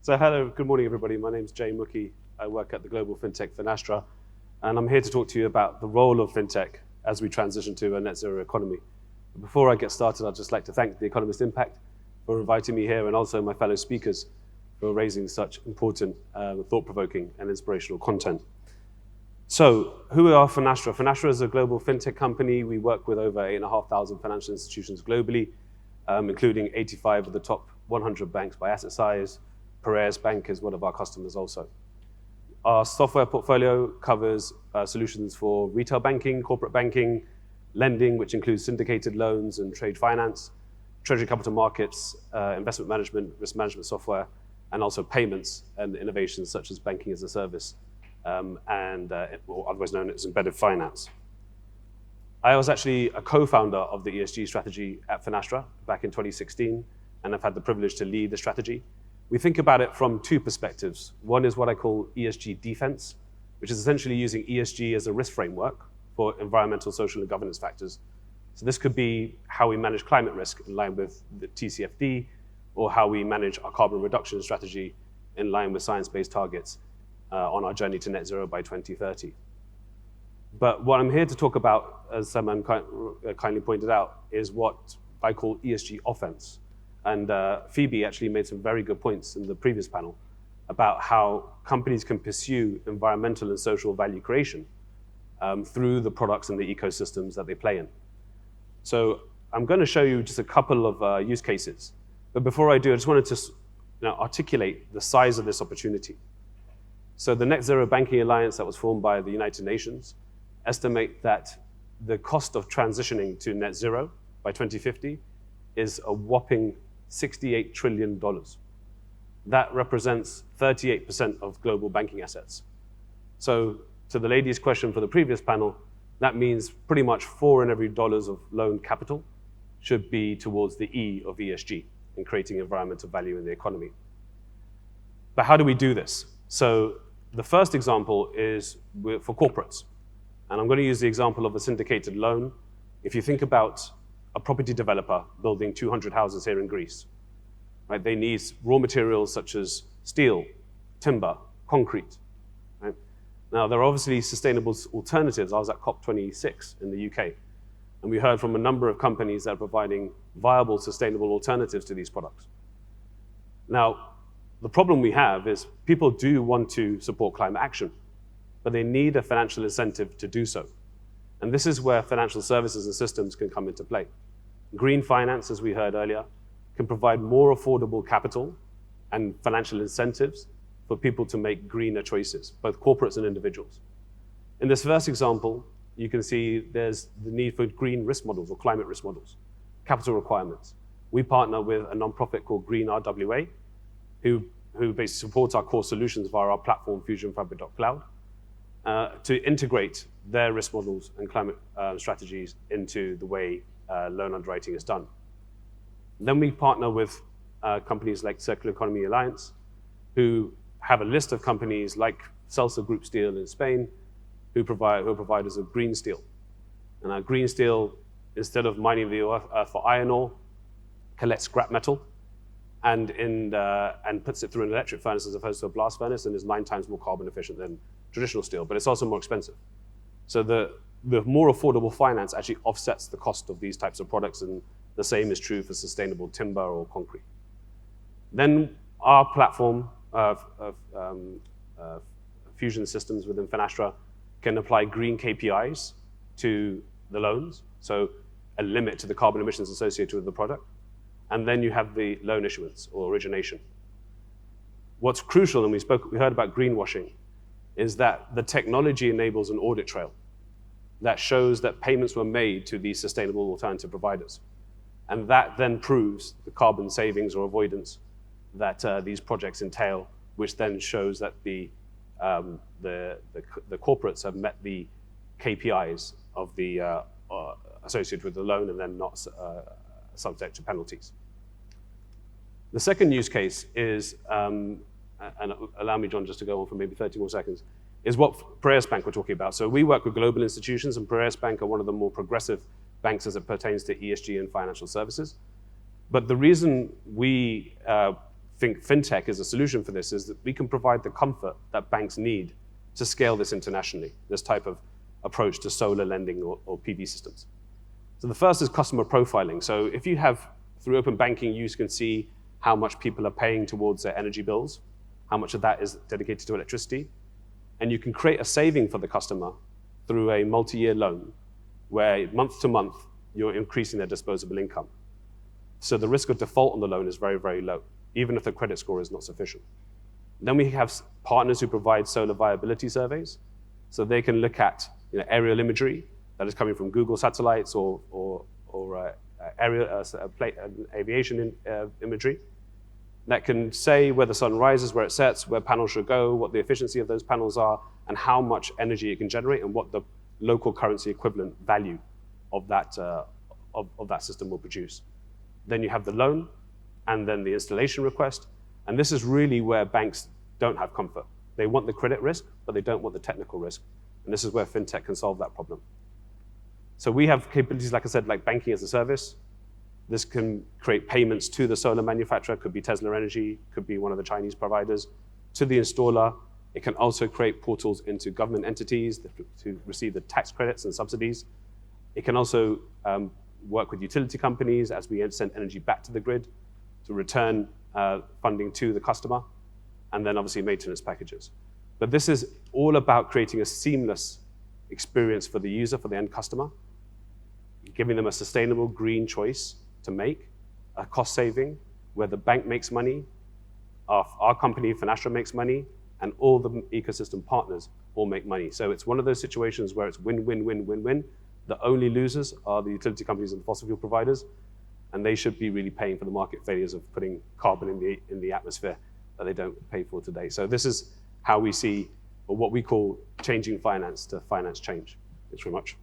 So hello, good morning everybody. My name is Mukhey. I work at the global fintech Finastra, and I'm here to talk to you about the role of fintech as we transition to a net zero economy. Before I get started, I'd just like to thank the Economist Impact for inviting me here, and also my fellow speakers for raising such important, thought-provoking and inspirational content. So who are Finastra? Finastra is a global fintech company. We work with over 8,500 financial institutions globally, including 85 of the top 100 banks by asset size. Piraeus Bank is one of our customers also. Our software portfolio covers solutions for retail banking, corporate banking, lending, which includes syndicated loans and trade finance, treasury capital markets, investment management, risk management software, and also payments and innovations such as banking as a service, or otherwise known as embedded finance. I was actually a co-founder of the ESG strategy at Finastra back in 2016, and I've had the privilege to lead the strategy. We think about it from two perspectives. One is what I call ESG defense, which is essentially using ESG as a risk framework for environmental, social, and governance factors. So this could be how we manage climate risk in line with the TCFD, or how we manage our carbon reduction strategy in line with science-based targets on our journey to net zero by 2030. But what I'm here to talk about, as someone kindly pointed out, is what I call ESG offense. And Phoebe actually made some very good points in the previous panel about how companies can pursue environmental and social value creation through the products and the ecosystems that they play in. So I'm going to show you just a couple of use cases. But before I do, I just wanted to articulate the size of this opportunity. So the Net Zero Banking Alliance that was formed by the United Nations estimate that the cost of transitioning to net zero by 2050 is a whopping $68 trillion. That represents 38% of global banking assets. So to the lady's question for the previous panel, that means pretty much 4 in every dollars of loan capital should be towards the E of ESG in creating environmental value in the economy. But how do we do this? So the first example is for corporates. And I'm going to use the example of a syndicated loan. If you think about a property developer building 200 houses here in Greece, right? They need raw materials such as steel, timber, concrete. Right? Now, there are obviously sustainable alternatives. I was at COP26 in the UK, and we heard from a number of companies that are providing viable, sustainable alternatives to these products. Now, the problem we have is people do want to support climate action, but they need a financial incentive to do so. And this is where financial services and systems can come into play. Green finance, as we heard earlier, can provide more affordable capital and financial incentives for people to make greener choices, both corporates and individuals. In this first example, you can see there's the need for green risk models or climate risk models, capital requirements. We partner with a nonprofit called Green RWA, who basically supports our core solutions via our platform, fusionfabric.cloud, to integrate their risk models and climate strategies into the way loan underwriting is done. Then we partner with companies like Circular Economy Alliance, who have a list of companies like Celsa Group Steel in Spain, who are providers of green steel. And our green steel, instead of mining the earth for iron ore, collects scrap metal and puts it through an electric furnace as opposed to a blast furnace, and is 9 times more carbon efficient than traditional steel, but it's also more expensive. So the more affordable finance actually offsets the cost of these types of products, and the same is true for sustainable timber or concrete. Then our platform of Fusion systems within Finastra can apply green KPIs to the loans, so a limit to the carbon emissions associated with the product. And then you have the loan issuance or origination. What's crucial, and we heard about greenwashing, is that the technology enables an audit trail that shows that payments were made to these sustainable alternative providers. And that then proves the carbon savings or avoidance that these projects entail, which then shows that the corporates have met the KPIs of the associated with the loan and then not subject to penalties. The second use case is, and allow me, John, just to go on for maybe 30 more seconds, is what Piraeus Bank we're talking about. So we work with global institutions, and Piraeus Bank are one of the more progressive banks as it pertains to ESG and financial services. But the reason we think fintech is a solution for this is that we can provide the comfort that banks need to scale this internationally, this type of approach to solar lending or PV systems. So the first is customer profiling. So if you have, through open banking, you can see how much people are paying towards their energy bills, how much of that is dedicated to electricity, and you can create a saving for the customer through a multi-year loan where month to month, you're increasing their disposable income. So the risk of default on the loan is very, very low, even if the credit score is not sufficient. Then we have partners who provide solar viability surveys. So they can look at aerial imagery that is coming from Google satellites or aviation imagery that can say where the sun rises, where it sets, where panels should go, what the efficiency of those panels are, and how much energy it can generate, and what the local currency equivalent value of that system will produce. Then you have the loan, and then the installation request, and this is really where banks don't have comfort. They want the credit risk, but they don't want the technical risk, and this is where fintech can solve that problem. So we have capabilities, like I said, like banking as a service. This can create payments to the solar manufacturer, could be Tesla Energy, could be one of the Chinese providers, to the installer. It can also create portals into government entities to receive the tax credits and subsidies. It can also work with utility companies as we send energy back to the grid to return funding to the customer, and then obviously maintenance packages. But this is all about creating a seamless experience for the user, for the end customer, giving them a sustainable green choice to make, a cost saving, where the bank makes money, our company, Finastra, makes money, and all the ecosystem partners all make money. So it's one of those situations where it's win, win, win, win, win. The only losers are the utility companies and the fossil fuel providers, and they should be really paying for the market failures of putting carbon in the atmosphere that they don't pay for today. So this is how we see, or what we call, changing finance to finance change. Thanks very much.